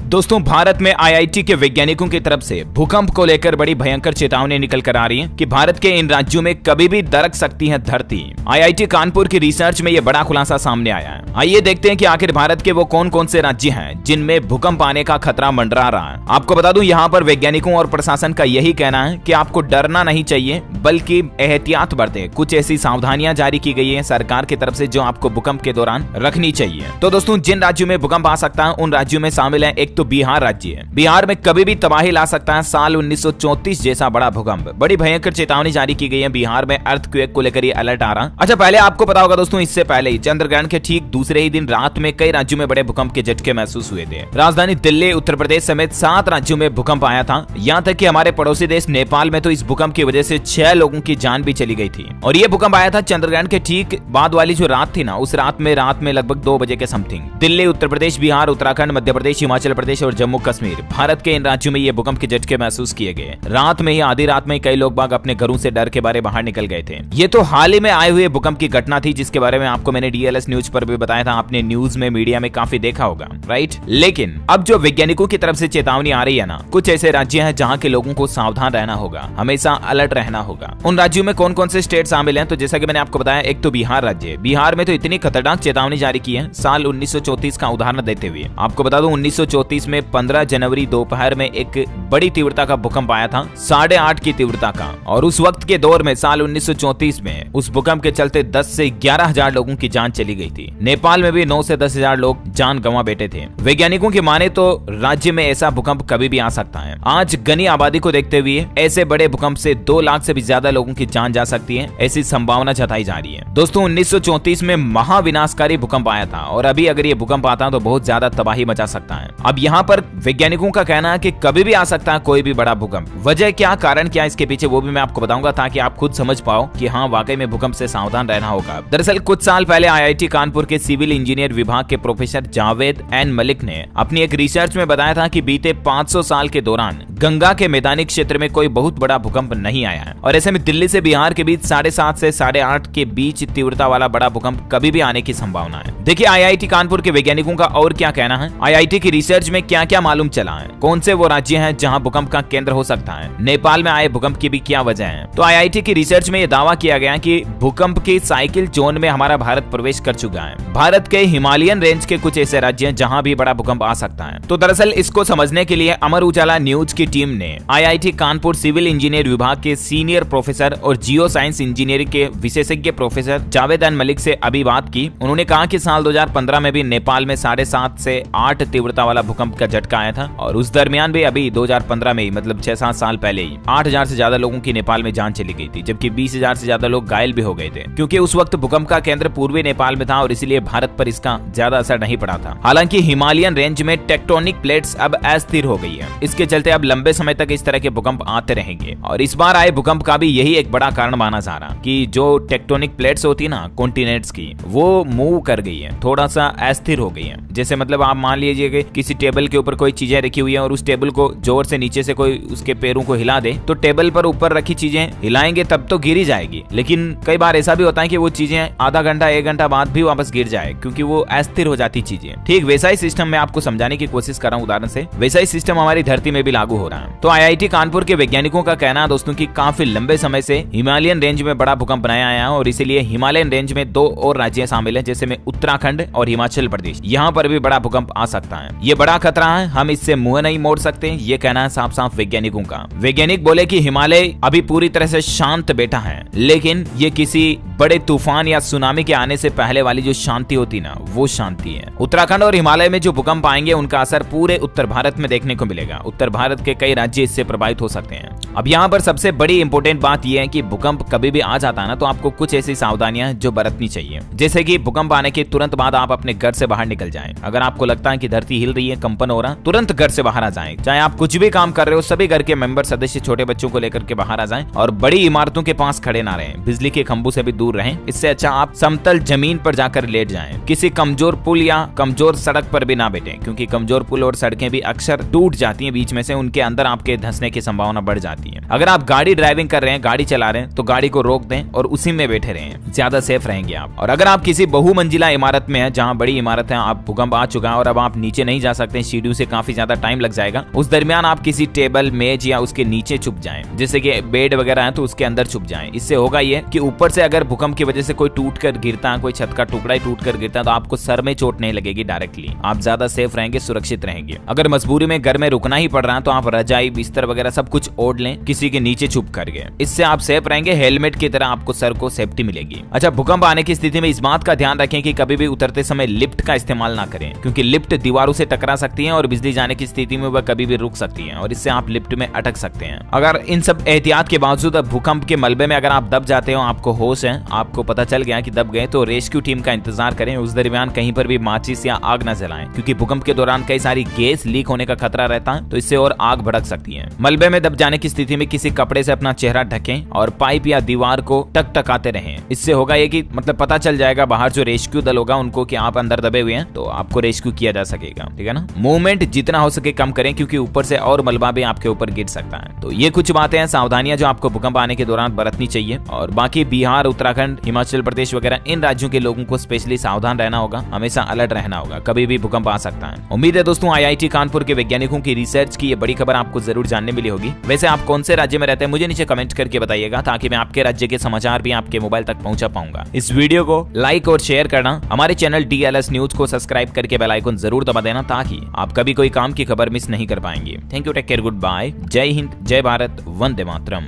दोस्तों, भारत में आईआईटी के वैज्ञानिकों की तरफ से भूकंप को लेकर बड़ी भयंकर चेतावनी निकल कर आ रही है कि भारत के इन राज्यों में कभी भी दरक सकती है धरती। आईआईटी कानपुर की रिसर्च में यह बड़ा खुलासा सामने आया है। आइए देखते हैं कि आखिर भारत के वो कौन कौन से राज्य हैं जिनमें भूकंप आने का खतरा मंडरा रहा है। आपको बता दूं, यहाँ पर वैज्ञानिकों और प्रशासन का यही कहना है कि आपको डरना नहीं चाहिए, बल्कि एहतियात बरते। कुछ ऐसी सावधानियां जारी की गई है सरकार की तरफ से जो आपको भूकंप के दौरान रखनी चाहिए। तो दोस्तों, जिन राज्यों में भूकंप आ सकता है उन राज्यों में शामिल है, एक तो बिहार राज्य है। बिहार में कभी भी तबाही ला सकता है साल 1934 जैसा बड़ा भूकंप। बड़ी भयंकर चेतावनी जारी की गई है। बिहार में अर्थक्वेक को लेकर ये अलर्ट आ रहा। अच्छा, पहले आपको पता होगा दोस्तों, इससे पहले ही चंद्रग्रहण के ठीक दूसरे ही दिन रात में कई राज्यों में बड़े भूकंप के झटके महसूस हुए थे। राजधानी दिल्ली, उत्तर प्रदेश समेत 7 राज्यों में भूकंप आया था। यहाँ तक कि हमारे पड़ोसी देश नेपाल में तो इस भूकंप की वजह से 6 लोगों की जान भी चली गई थी। और ये भूकंप आया था चंद्रग्रहण के ठीक बाद वाली जो रात थी ना, उस रात में लगभग 2 बजे के समथिंग। दिल्ली, उत्तर प्रदेश, बिहार, उत्तराखंड, मध्य प्रदेश, हिमाचल प्रदेश और जम्मू कश्मीर, भारत के इन राज्यों में ये भूकंप के झटके महसूस किए गए। रात में ही, आधी रात में कई लोग बाग अपने घरों से डर के बारे बाहर निकल गए थे। ये तो हाल ही में आए हुए भूकंप की घटना थी, जिसके बारे में आपको मैंने डीएलएस न्यूज पर भी बताया था। आपने न्यूज में, मीडिया में काफी देखा होगा, राइट। लेकिन अब जो वैज्ञानिकों की तरफ से चेतावनी आ रही है ना, कुछ ऐसे राज्य हैं जहां के लोगों को सावधान रहना होगा, हमेशा अलर्ट रहना होगा। उन राज्यों में कौन कौन से स्टेट शामिल हैं? तो जैसा कि मैंने आपको बताया, एक तो बिहार राज्य। बिहार में तो इतनी खतरनाक चेतावनी जारी की है साल 1934 का उदाहरण देते हुए। आपको बता दूं, 1934 में 15 जनवरी दोपहर में एक बड़ी तीव्रता का भूकंप आया था, 8.5 की तीव्रता का। और उस वक्त के दौर में साल 1934 में उस भूकंप के चलते 10 से 11,000 लोगों की जान चली गई थी। नेपाल में भी 9 से 10,000 लोग जान गंवा बैठे थे। वैज्ञानिकों की माने तो राज्य में ऐसा भूकंप कभी भी आ सकता है। आज घनी आबादी को देखते हुए ऐसे बड़े भूकंप से 2 लाख से भी ज्यादा लोगों की जान जा सकती है, ऐसी संभावना जताई जा रही है। दोस्तों, 1934 में महाविनाशकारी भूकंप आया था और अभी अगर ये भूकंप आता तो बहुत ज्यादा तबाही मचा सकता है। अब यहाँ पर वैज्ञानिकों का कहना है कि कभी भी आ सकता है कोई भी बड़ा भूकंप। वजह क्या, कारण क्या इसके पीछे, वो भी मैं आपको बताऊंगा, ताकि आप खुद समझ पाओ कि हाँ, वाकई में भूकंप से सावधान रहना होगा। दरअसल कुछ साल पहले आईआईटी कानपुर के सिविल इंजीनियर विभाग के प्रोफेसर जावेद एन मलिक ने अपनी एक रिसर्च में बताया था कि बीते 500 साल के दौरान गंगा के मैदानी क्षेत्र में कोई बहुत बड़ा भूकंप नहीं आया है। और ऐसे में दिल्ली से बिहार के बीच 7.5 से 8.5 के बीच तीव्रता वाला बड़ा भूकंप कभी भी आने की संभावना है। देखिए, आईआईटी कानपुर के वैज्ञानिकों का और क्या कहना है, आईआईटी की रिसर्च में क्या क्या मालूम चला है, कौन से वो राज्य हैं जहां भूकंप का केंद्र हो सकता है, नेपाल में आए भूकंप की भी क्या वजह है। तो आईआईटी की रिसर्च में यह दावा किया गया कि भूकंप की साइकिल जोन में हमारा भारत प्रवेश कर चुका है। भारत के हिमालयन रेंज के कुछ ऐसे राज्य हैं जहां भी बड़ा भूकंप आ सकता है। तो दरअसल इसको समझने के लिए अमर उजाला न्यूज की टीम ने आईआईटी कानपुर सिविल इंजीनियर विभाग के सीनियर प्रोफेसर और जियो साइंस इंजीनियरिंग के विशेषज्ञ प्रोफेसर जावेद एन मलिक से अभी बात की। उन्होंने कहा कि साल 2015 में भी नेपाल में 7.5 से 8 तीव्रता वाला भूकंप का झटका आया था और उस दरमियान भी अभी 2015 में ही, मतलब 6-7 साल पहले ही 8,000 से ज्यादा लोगों की नेपाल में जान चली गई थी, जबकि 20,000 से ज्यादा लोग घायल भी हो गए थे, क्योंकि उस वक्त भूकंप का केंद्र पूर्वी नेपाल में था और इसलिए भारत पर इसका ज्यादा असर नहीं पड़ा था। हालांकि हिमालयन रेंज में टेक्टोनिक प्लेट्स अब अस्थिर हो गई है, इसके चलते अब लंबे समय तक इस तरह के भूकंप आते रहेंगे। और इस बार आए भूकंप का भी यही एक बड़ा कारण माना जा रहा कि जो टेक्टोनिक प्लेट्स होती है ना कॉन्टिनेंट्स की, वो मूव कर गई है, थोड़ा सा अस्थिर हो गई है। जैसे मतलब आप मान लीजिए कि किसी टेबल के ऊपर कोई चीजें रखी हुई है और उस टेबल को जोर से नीचे से कोई उसके पैरों को हिला दे, तो टेबल पर ऊपर रखी चीजें हिलाएंगे तब तो गिर ही जाएगी। लेकिन कई बार ऐसा भी होता है कि वो चीजें आधा घंटा 1 घंटा बाद भी वापस गिर जाए, क्योंकि वो अस्थिर हो जाती चीजें। ठीक वैसा ही सिस्टम मैं आपको समझाने की कोशिश कर रहा हूँ उदाहरण से, वैसा ही सिस्टम हमारी धरती में भी लागू हो रहा है। तो आईआईटी कानपुर के वैज्ञानिकों का कहना है दोस्तों कि काफी लंबे समय से हिमालयन रेंज में बड़ा भूकंप नहीं आया है और इसीलिए हिमालयन रेंज में 2 और राज्य शामिल है, जैसे में उत्तराखंड और हिमाचल प्रदेश। यहाँ पर भी बड़ा भूकंप आ सकता है। ये बड़ा खतरा है, हम इससे मुंह नहीं मोड़ सकते, ये कहना है साफ साफ वैज्ञानिकों का। वैज्ञानिक बोले कि हिमालय अभी पूरी तरह से शांत बैठा है, लेकिन ये किसी बड़े तूफान या सुनामी के आने से पहले वाली जो शांति होती ना, वो शांति है। उत्तराखंड और हिमालय में जो भूकंप आएंगे उनका असर पूरे उत्तर भारत में देखने को मिलेगा। उत्तर भारत के कई राज्य इससे प्रभावित हो सकते हैं। अब यहाँ पर सबसे बड़ी इंपॉर्टेंट बात यह है कि भूकंप कभी भी आ जाता है ना, तो आपको कुछ ऐसी सावधानियां जो बरतनी चाहिए, जैसे कि भूकंप आने के तुरंत बाद आप अपने घर से बाहर निकल जाएं। अगर आपको लगता है कि धरती हिल रही है, कंपन हो रहा, तुरंत घर से बाहर आ जाएं। चाहे आप कुछ भी काम कर रहे हो, सभी घर के मेंबर सदस्य छोटे बच्चों को लेकर के बाहर आ जाएं और बड़ी इमारतों के पास खड़े ना रहें। बिजली के खंभों से भी दूर दूर रहें। इससे अच्छा आप समतल जमीन पर जाकर लेट जाएं। किसी कमजोर पुल या कमजोर सड़क पर भी ना बैठें, क्योंकि कमजोर पुल और सड़कें भी अक्सर टूट जाती हैं बीच में से, उनके अंदर आपके धंसने की संभावना बढ़ जाती है। अगर आप गाड़ी ड्राइविंग कर रहे हैं, गाड़ी चला रहे हैं, तो गाड़ी को रोक दें और उसी में बैठे रहें, ज्यादा सेफ रहेंगे आप। और अगर आप किसी बहुमंजिला इमारत में है, जहां बड़ी इमारत है, आप भूकंप आ चुका है और अब आप नीचे नहीं जा सकते, सीढ़ियों से काफी ज्यादा टाइम लग जाएगा, उस दरमियान आप किसी टेबल, मेज या उसके नीचे छुप जाएं, जैसे कि बेड वगैरह है तो उसके अंदर छुप जाएं। इससे होगा ये कि ऊपर से अगर भूकंप की वजह से कोई टूट कर गिरता है, कोई छत का टुकड़ा ही टूट कर गिरता है, तो आपको सर में चोट नहीं लगेगी डायरेक्टली, आप ज्यादा सेफ रहेंगे, सुरक्षित रहेंगे। अगर मजबूरी में घर में रुकना ही पड़ रहा है तो आप रजाई, बिस्तर वगैरह सब कुछ ओढ़ लें किसी के नीचे छुप करके, इससे आप सेफ रहेंगे। हेलमेट की तरह आपको सर को सेफ्टी मिलेगी। अच्छा, भूकंप आने की स्थिति में इस बात का ध्यान रखें कि कभी भी उतरते समय लिफ्ट का इस्तेमाल ना करें, क्योंकि लिफ्ट दीवारों से टकरा सकती है और बिजली जाने की स्थिति में वह कभी भी रुक सकती है और इससे आप लिफ्ट में अटक सकते हैं। अगर इन सब एहतियात के बावजूद भूकंप के मलबे में अगर आप दब जाते हो, आपको होश है, आपको पता चल गया कि दब गए, तो रेस्क्यू टीम का इंतजार करें। उस दरमियान कहीं पर भी माचिस या आग न जलाएं, क्योंकि भूकंप के दौरान कई सारी गैस लीक होने का खतरा रहता है, तो इससे और आग भड़क सकती है। मलबे में दब जाने की स्थिति में किसी कपड़े से अपना चेहरा ढकें और पाइप या दीवार को टकटकाते रहें। इससे होगा ये कि मतलब पता चल जाएगा बाहर जो रेस्क्यू दल होगा उनको कि आप अंदर दबे हुए हैं, तो आपको रेस्क्यू किया जा सकेगा। ठीक है ना। मूवमेंट जितना हो सके कम करें, क्योंकि ऊपर से और मलबा भी आपके ऊपर गिर सकता है। तो ये कुछ बातें हैं, सावधानियां जो आपको भूकंप आने के दौरान बरतनी चाहिए। और बाकी बिहार, उत्तराखंड, हिमाचल प्रदेश वगैरह इन राज्यों के लोगों को स्पेशली सावधान रहना होगा, हमेशा अलर्ट रहना होगा, कभी भी भूकंप आ सकता है। उम्मीद है दोस्तों IIT कानपुर के वैज्ञानिकों की रिसर्च की ये बड़ी खबर आपको जरूर जानने मिली होगी। वैसे आप कौन से राज्य में रहते हैं मुझे नीचे कमेंट करके बताइएगा, ताकि मैं आपके राज्य के समाचार भी आपके मोबाइल तक पहुंचा पाऊंगा। इस वीडियो को लाइक और शेयर करना, हमारे चैनल DLS न्यूज को सब्सक्राइब करके बेल आइकन जरूर दबा देना, ताकि आप कभी कोई काम की खबर मिस नहीं कर पाएंगे। Thank you, take care, good bye, जय हिंद, जय भारत, वंदे मातरम।